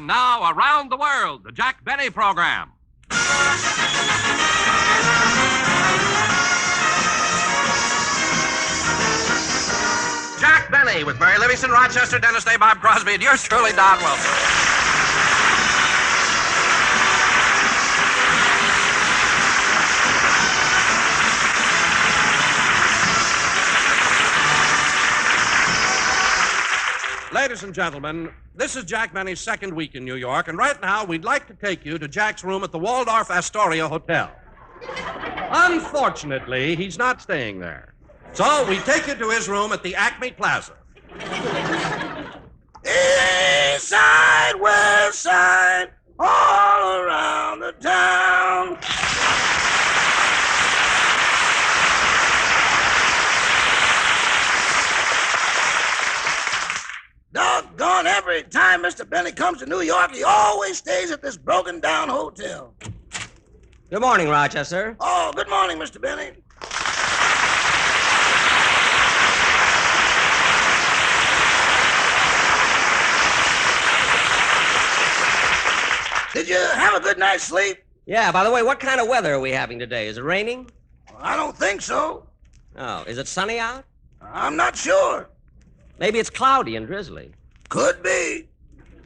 And now, Around the World, the Jack Benny program. Jack Benny with Mary Livingston, Rochester, Dennis Day, Bob Crosby, and yours truly, Don Wilson. Ladies and gentlemen, this is Jack Benny's second week in New York, and right now we'd like to take you to Jack's room at the Waldorf Astoria Hotel. Unfortunately, he's not staying there. So we take you to his room at the Acme Plaza. East side, west side, all around the town. Doggone, every time Mr. Benny comes to New York, he always stays at this broken-down hotel. Good morning, Rochester. Oh, good morning, Mr. Benny. Did you have a good night's sleep? Yeah, by the way, what kind of weather are we having today? Is it raining? I don't think so. Oh, is it sunny out? I'm not sure. Maybe it's cloudy and drizzly. Could be.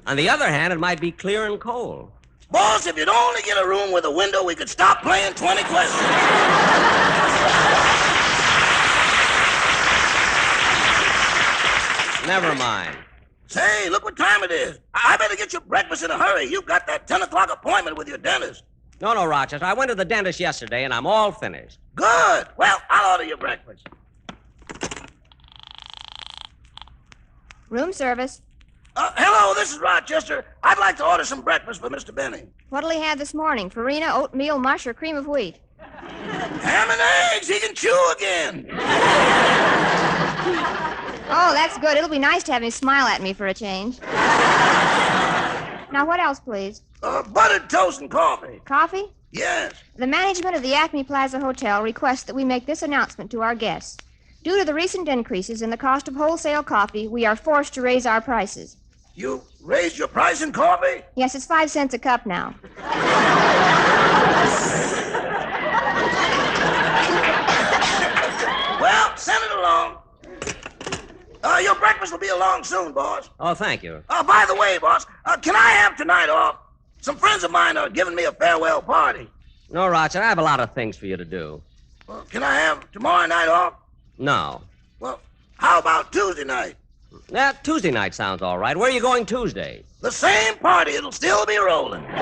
On the other hand, it might be clear and cold. Boss, if you'd only get a room with a window, we could stop playing 20 questions. Never mind. Say, look what time it is. I better get your breakfast in a hurry. You've got that 10 o'clock appointment with your dentist. No, Rochester. I went to the dentist yesterday, and I'm all finished. Good. Well, I'll order your breakfast. Room service. Hello, this is Rochester. I'd like to order some breakfast for Mr. Benny. What'll he have this morning? Farina, oatmeal, mush, or cream of wheat? Ham and eggs. He can chew again. Oh, that's good. It'll be nice to have him smile at me for a change. Now, what else, please? Buttered toast and coffee. Coffee? Yes. The management of the Acme Plaza Hotel requests that we make this announcement to our guests. Due to the recent increases in the cost of wholesale coffee, we are forced to raise our prices. You raised your price in coffee? Yes, it's 5 cents a cup now. Well, send it along. Your breakfast will be along soon, boss. Oh, thank you. By the way, boss, can I have tonight off? Some friends of mine are giving me a farewell party. No, Rochester, I have a lot of things for you to do. Can I have tomorrow night off? No. Well, how about Tuesday night? Yeah, Tuesday night sounds all right. Where are you going Tuesday? The same party. It'll still be rolling. I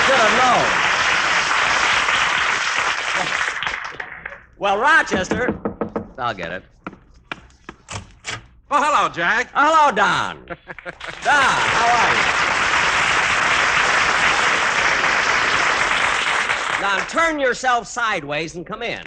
should have known. Well, Rochester... I'll get it. Oh, hello, Jack. Oh, hello, Don. Don, how are you? Don, turn yourself sideways and come in.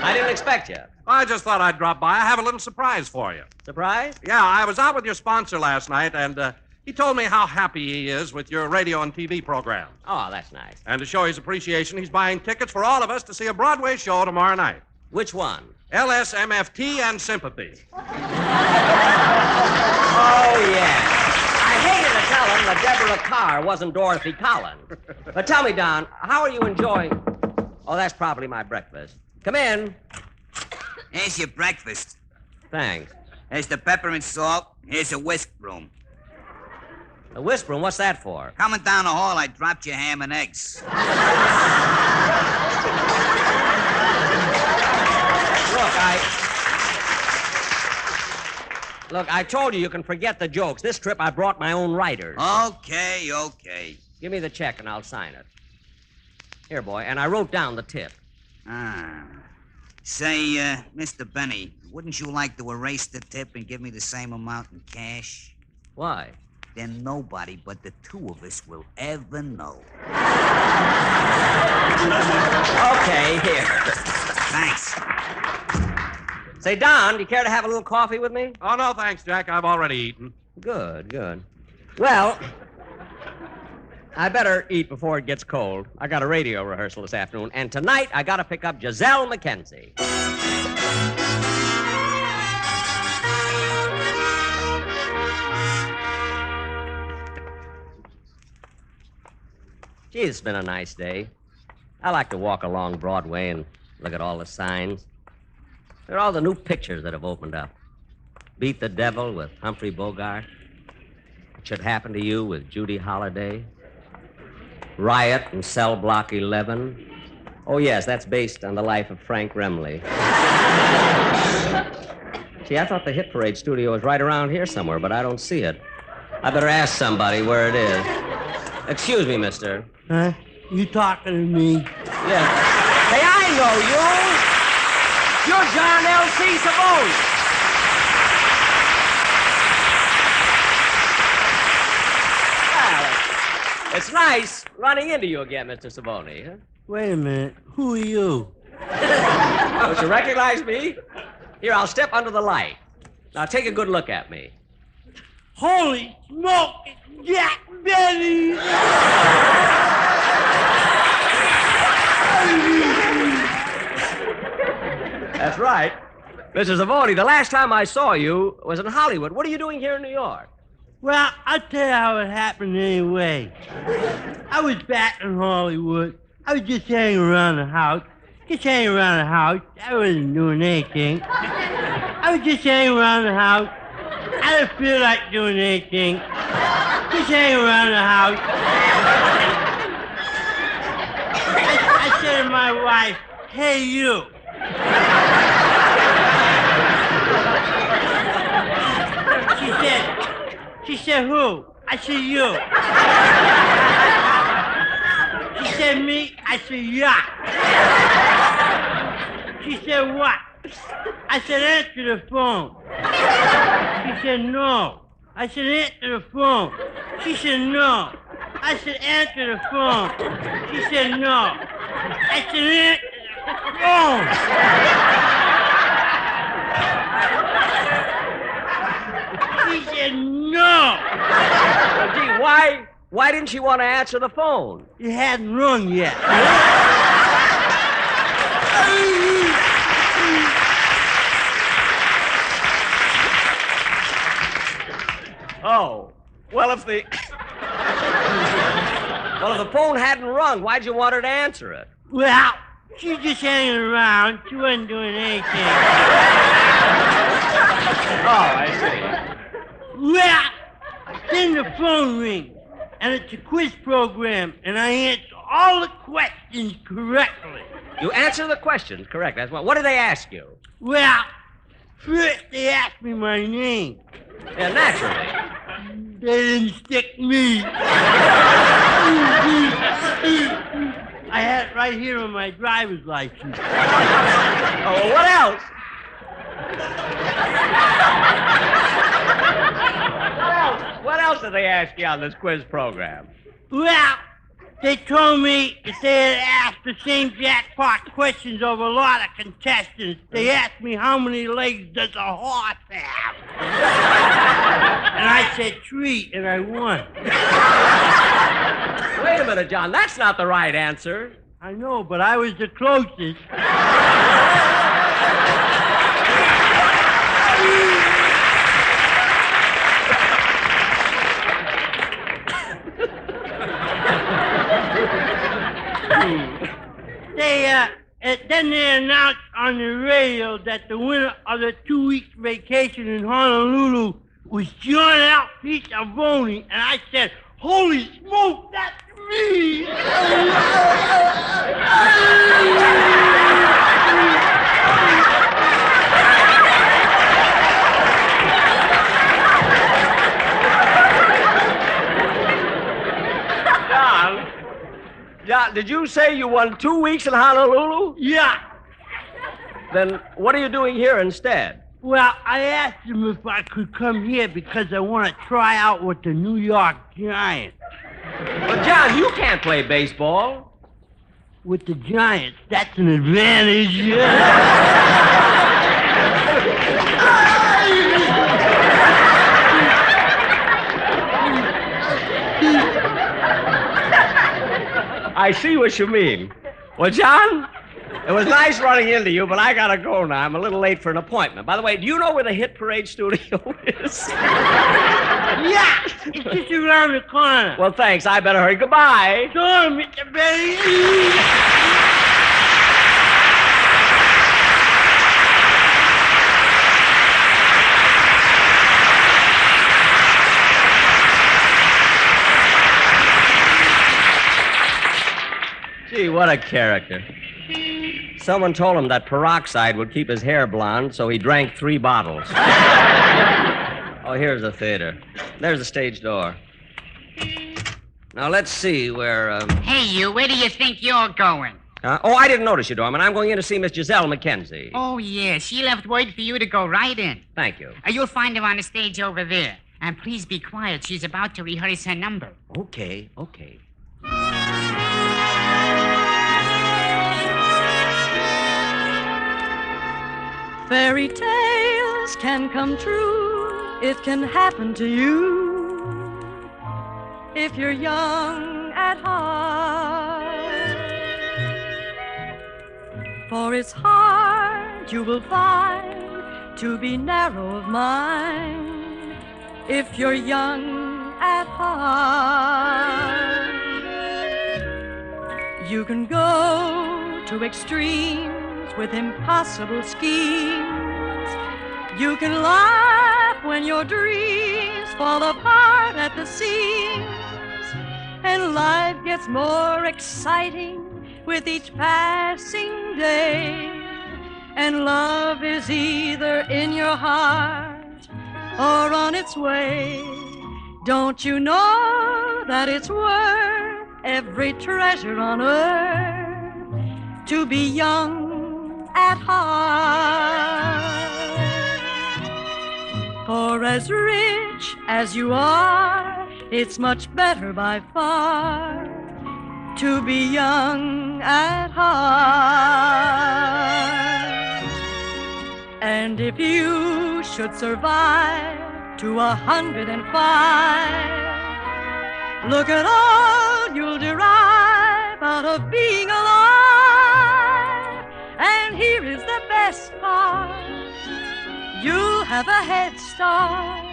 I didn't expect you. I just thought I'd drop by. I have a little surprise for you. Surprise? Yeah, I was out with your sponsor last night, and he told me how happy he is with your radio and TV program. Oh, that's nice. And to show his appreciation, he's buying tickets for all of us to see a Broadway show tomorrow night. Which one? LSMFT and Sympathy. Oh, yeah. I hated to tell him that Deborah Carr wasn't Dorothy Collins. But tell me, Don, how are you enjoying... Oh, that's probably my breakfast. Come in. Here's your breakfast. Thanks. Here's the peppermint salt. Here's a whisk broom. A whisk broom? What's that for? Coming down the hall, I dropped your ham and eggs. Look, I told you can forget the jokes. This trip I brought my own writers. Okay. Give me the check and I'll sign it. Here, boy, and I wrote down the tip. Say, Mr. Benny, wouldn't you like to erase the tip and give me the same amount in cash? Why? Then nobody but the two of us will ever know. Okay, here. Thanks. Say, Don, do you care to have a little coffee with me? Oh, no, thanks, Jack. I've already eaten. Good. Well, I better eat before it gets cold. I got a radio rehearsal this afternoon, and tonight I got to pick up Giselle McKenzie. Gee, it's been a nice day. I like to walk along Broadway and look at all the signs. There are all the new pictures that have opened up. Beat the Devil with Humphrey Bogart. It Should Happen to You with Judy Holliday. Riot in Cell Block 11. Oh, yes, that's based on the life of Frank Remley. Gee, I thought the Hit Parade studio was right around here somewhere, but I don't see it. I better ask somebody where it is. Excuse me, mister. Huh? You talking to me? Yes. Hey, I know you. You're John L.C. Savoni. Well, it's nice running into you again, Mr. Savoni. Huh? Wait a minute. Who are you? Don't you recognize me? Here, I'll step under the light. Now, take a good look at me. Holy smoke! It's Jack Benny! That's right. Mr. Savoni, the last time I saw you was in Hollywood. What are you doing here in New York? Well, I'll tell you how it happened anyway. I was back in Hollywood. I was just hanging around the house. I wasn't doing anything. I was just hanging around the house. I didn't feel like doing anything. Just hanging around the house. I said to my wife, "Hey, you." She said, "Who?" I said, "You." She said, "Me?" I said, "Yeah." She said, "What?" I said, "Answer the phone." She said, "No." I said, "Answer the phone." She said, "No." I said, "Answer the phone." She said, "No." I said, "Answer the phone." She said, "No." Well, gee, why didn't she want to answer the phone? It hadn't rung yet. Oh, well, if the phone hadn't rung, why'd you want her to answer it? Well, she was just hanging around. She wasn't doing anything. Oh, I see. Well, then the phone rings, and it's a quiz program, and I answer all the questions correctly. You answer the questions correct. That's what did they ask you? Well, first they asked me my name. Yeah, naturally. They didn't stick me. I had it right here on my driver's license. Oh, well, what else? What else did they ask you on this quiz program? Well, they told me that they had asked the same jackpot questions of a lot of contestants. They asked me how many legs does a horse have? And I said 3, and I won. Wait a minute, John. That's not the right answer. I know, but I was the closest. Then they announced on the radio that the winner of the 2-week vacation in Honolulu was John L.C. Savoni, and I said, "Holy smoke, that's me!" John, did you say you won 2 weeks in Honolulu? Yeah. Then what are you doing here instead? Well, I asked him if I could come here because I want to try out with the New York Giants. But, John, you can't play baseball. With the Giants, that's an advantage. I see what you mean. Well, John, It was nice running into you, but I gotta go now. I'm a little late for an appointment. By the way, do you know where the Hit Parade studio is? Yeah, it's just around the corner. Well, thanks. I better hurry. Goodbye. So, Mr. Benny. Gee, what a character. Someone told him that peroxide would keep his hair blonde, so he drank 3 bottles. Oh, here's the theater. There's the stage door. Now, let's see where, Hey, you, where do you think you're going? Oh, I didn't notice you, Dorman. I'm going in to see Miss Giselle McKenzie. Oh, yeah, she left word for you to go right in. Thank you. You'll find her on the stage over there. And please be quiet. She's about to rehearse her number. Okay. Fairy tales can come true. It can happen to you if you're young at heart. For it's hard, you will find, to be narrow of mind if you're young at heart. You can go to extremes with impossible schemes. You can laugh when your dreams fall apart at the seams, and life gets more exciting with each passing day, and love is either in your heart or on its way. Don't you know that it's worth every treasure on earth to be young at heart? For as rich as you are, it's much better by far to be young at heart. And if you should survive to 105, look at all you'll derive out of being alive. And here is the best part: you'll have a head start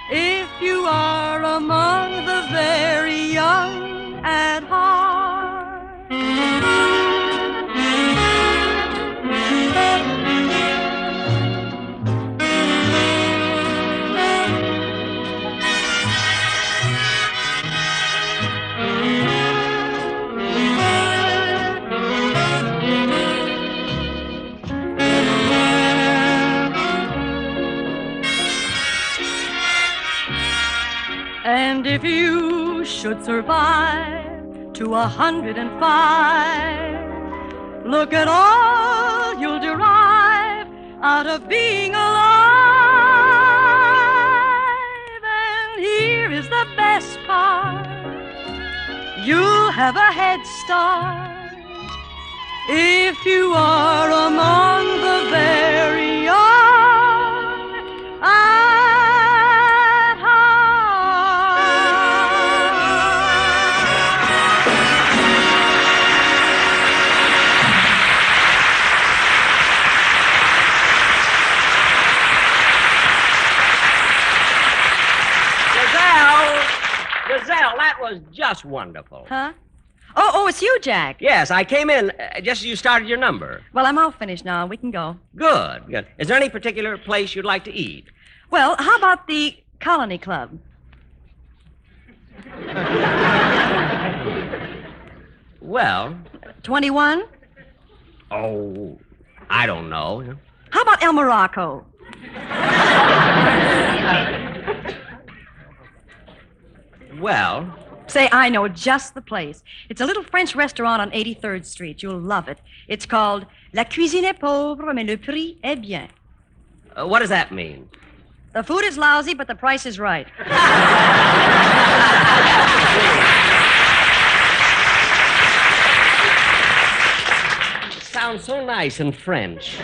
if you are among the very young at heart. And if you should survive to 105, look at all you'll derive out of being alive. And here is the best part: you'll have a head start if you are among the very young at heart. Giselle, that was just wonderful. Huh? Oh, it's you, Jack. Yes, I came in just as you started your number. Well, I'm all finished now. We can go. Good. Is there any particular place you'd like to eat? Well, how about the Colony Club? Well, 21? oh, I don't know. How about El Morocco? Well, Say, I know just the place. It's a little French restaurant on 83rd Street. You'll love it. It's called La cuisine est pauvre, mais le prix est bien. what does that mean? The food is lousy, but the price is right. It sounds so nice in French.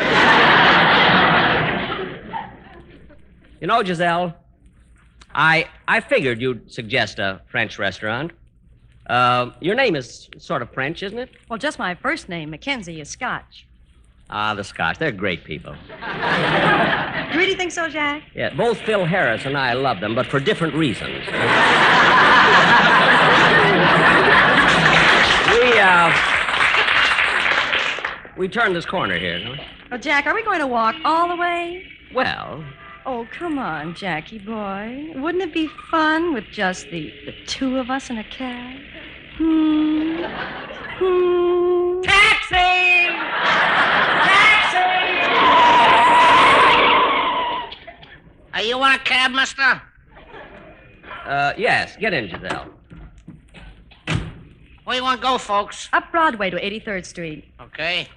You know, Giselle, I figured you'd suggest a French restaurant. Your name is sort of French, isn't it? Well, just my first name, Mackenzie, is Scotch. Ah, the Scotch. They're great people. Do you really think so, Jack? Yeah, both Phil Harris and I love them, but for different reasons. We turned this corner here, don't we? Oh, Jack, are we going to walk all the way? Well, Oh, come on, Jackie boy. Wouldn't it be fun with just the two of us in a cab? Taxi! Taxi! Are you on a cab, mister? yes, get in, Giselle. Where you want to go, folks? Up Broadway to 83rd Street. Okay.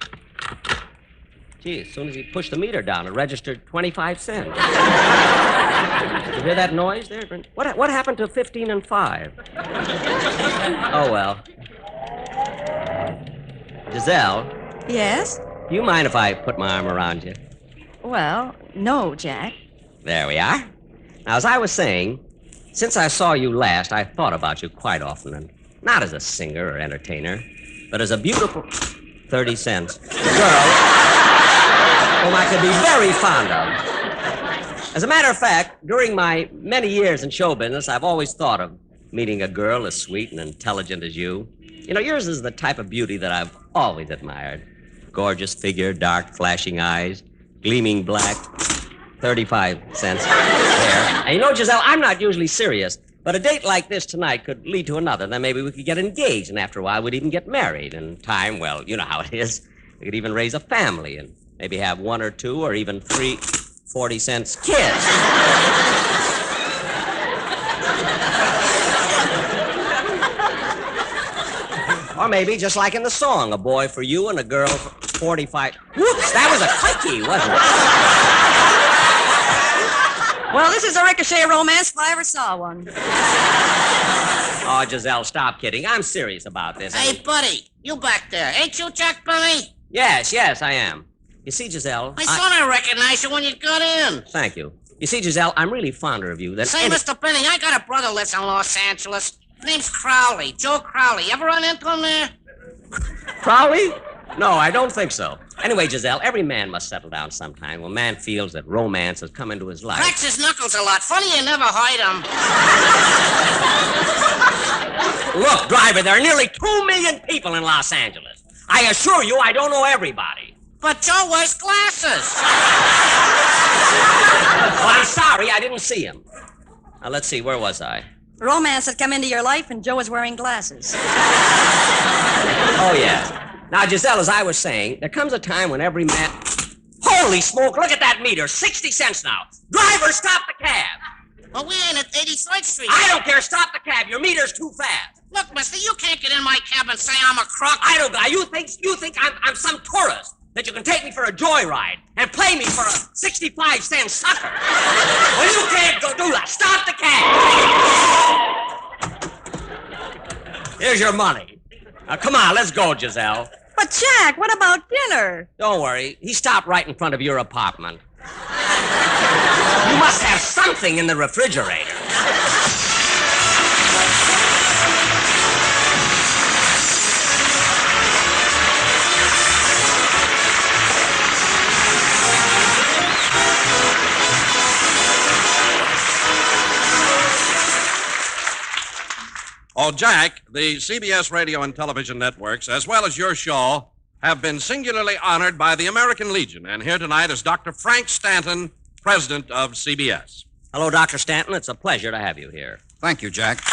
Gee, as soon as he pushed the meter down, it registered 25 cents. Did you hear that noise there? What happened to 15 and 5? Oh, well. Giselle, Yes? do you mind if I put my arm around you? Well, no, Jack. There we are. Now, as I was saying, since I saw you last, I thought about you quite often, and not as a singer or entertainer, but as a beautiful 30 cents girl whom I could be very fond of. As a matter of fact, during my many years in show business, I've always thought of meeting a girl as sweet and intelligent as you. You know, yours is the type of beauty that I've always admired. Gorgeous figure, dark, flashing eyes, gleaming black, 35 cents hair. And you know, Giselle, I'm not usually serious, but a date like this tonight could lead to another. Then maybe we could get engaged, and after a while, we'd even get married. And time, well, you know how it is. We could even raise a family and maybe have 1 or 2 or even 3 40-cent kids. Or maybe, just like in the song, a boy for you and a girl for 45. Whoops, that was a quickie, wasn't it? Well, this is a ricochet romance if I ever saw one. Oh, Giselle, stop kidding. I'm serious about this. Hey, buddy, you back there. Ain't you Jack Benny? Yes, I am. You see, Giselle... I thought I recognized you when you got in. Thank you. You see, Giselle, I'm really fonder of you than Say, any... Mr. Benny, I got a brother lives in Los Angeles. Name's Crowley, Joe Crowley. You ever run into him there? Crowley? No, I don't think so. Anyway, Giselle, every man must settle down sometime when a man feels that romance has come into his life. Cracks his knuckles a lot. Funny you never hide him. Look, driver, there are nearly 2 million people in Los Angeles. I assure you I don't know everybody. But Joe wears glasses. Oh, I'm sorry, I didn't see him. Now, let's see, where was I? Romance had come into your life and Joe was wearing glasses. Oh, yeah. Now, Giselle, as I was saying, there comes a time when every man... Holy smoke, look at that meter. 60 cents now. Driver, stop the cab. Well, we ain't at 83rd Street. I don't care. Stop the cab. Your meter's too fast. Look, mister, you can't get in my cab and say I'm a crook. I don't... You think I'm some tourist that you can take me for a joyride and play me for a 65-cent sucker. Well, you can't do that. Stop the cab. Here's your money. Now, come on, let's go, Giselle. But, Jack, what about dinner? Don't worry. He stopped right in front of your apartment. You must have something in the refrigerator. Oh, Jack, the CBS radio and television networks, as well as your show, have been singularly honored by the American Legion. And here tonight is Dr. Frank Stanton, president of CBS. Hello, Dr. Stanton. It's a pleasure to have you here. Thank you, Jack.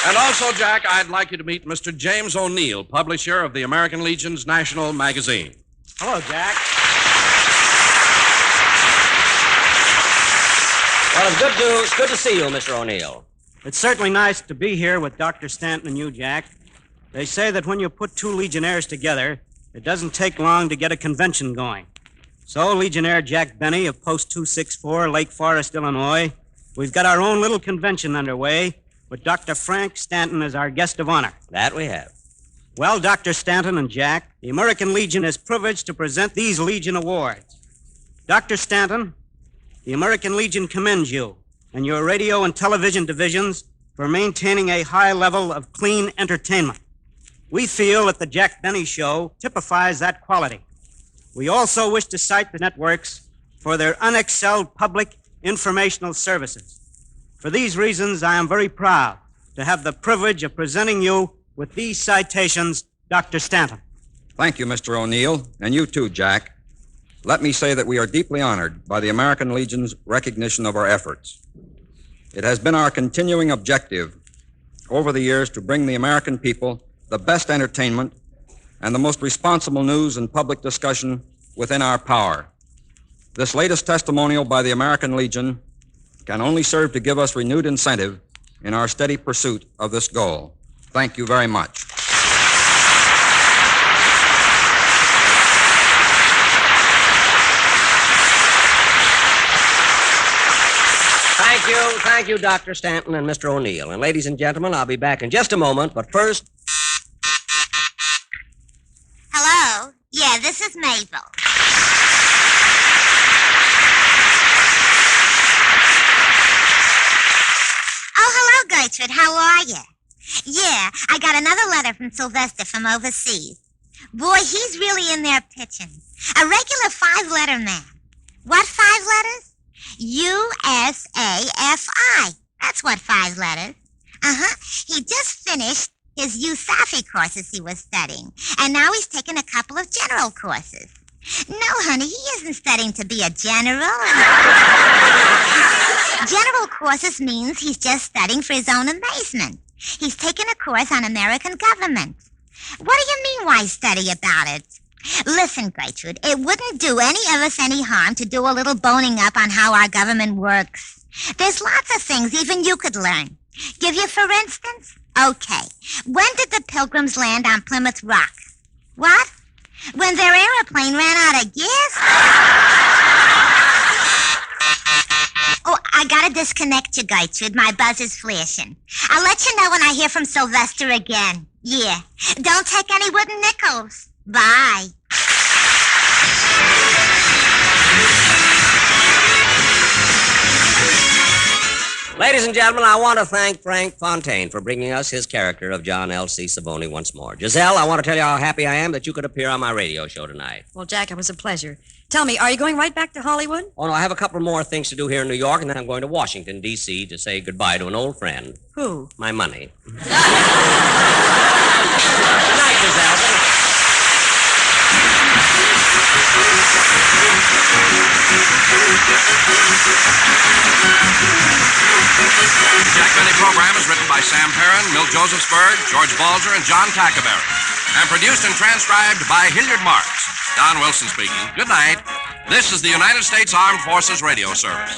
And also, Jack, I'd like you to meet Mr. James O'Neill, publisher of the American Legion's National Magazine. Hello, Jack. Well, it's good to see you, Mr. O'Neill. It's certainly nice to be here with Dr. Stanton and you, Jack. They say that when you put 2 Legionnaires together, it doesn't take long to get a convention going. So, Legionnaire Jack Benny of Post 264, Lake Forest, Illinois, we've got our own little convention underway with Dr. Frank Stanton as our guest of honor. That we have. Well, Dr. Stanton and Jack, the American Legion is privileged to present these Legion Awards. Dr. Stanton, The American Legion commends you and your radio and television divisions for maintaining a high level of clean entertainment. We feel that the Jack Benny Show typifies that quality. We also wish to cite the networks for their unexcelled public informational services. For these reasons, I am very proud to have the privilege of presenting you with these citations, Dr. Stanton. Thank you, Mr. O'Neill, and you too, Jack. Let me say that we are deeply honored by the American Legion's recognition of our efforts. It has been our continuing objective over the years to bring the American people the best entertainment and the most responsible news and public discussion within our power. This latest testimonial by the American Legion can only serve to give us renewed incentive in our steady pursuit of this goal. Thank you very much. Thank you, Dr. Stanton and Mr. O'Neill. And ladies and gentlemen, I'll be back in just a moment, but first... Hello? Yeah, this is Mabel. Oh, hello, Gertrude. How are you? Yeah, I got another letter from Sylvester from overseas. Boy, he's really in there pitching. A regular 5-letter man. What 5 letters? USAFI. That's what 5 letters. He just finished his USAFI courses he was studying, and now he's taken a couple of general courses. No, honey, he isn't studying to be a general. General courses means he's just studying for his own amazement. He's taken a course on American government. What do you mean, why study about it? Listen, Gertrude, it wouldn't do any of us any harm to do a little boning up on how our government works. There's lots of things even you could learn. Give you for instance? Okay. When did the Pilgrims land on Plymouth Rock? What? When their airplane ran out of gas? Oh, I gotta disconnect you, Gertrude. My buzz is flashing. I'll let you know when I hear from Sylvester again. Yeah. Don't take any wooden nickels. Bye. Ladies and gentlemen, I want to thank Frank Fontaine for bringing us his character of John L.C. Savoni once more. Giselle, I want to tell you how happy I am that you could appear on my radio show tonight. Well, Jack, it was a pleasure. Tell me, are you going right back to Hollywood? Oh, no, I have a couple more things to do here in New York, and then I'm going to Washington, D.C. to say goodbye to an old friend. Who? My money. Good night, Giselle. The Jack Benny program is written by Sam Perrin, Milt Josephsberg, George Balzer, and John Tackaberry, and produced and transcribed by Hilliard Marks. Don Wilson speaking. Good night. This is the United States Armed Forces Radio Service.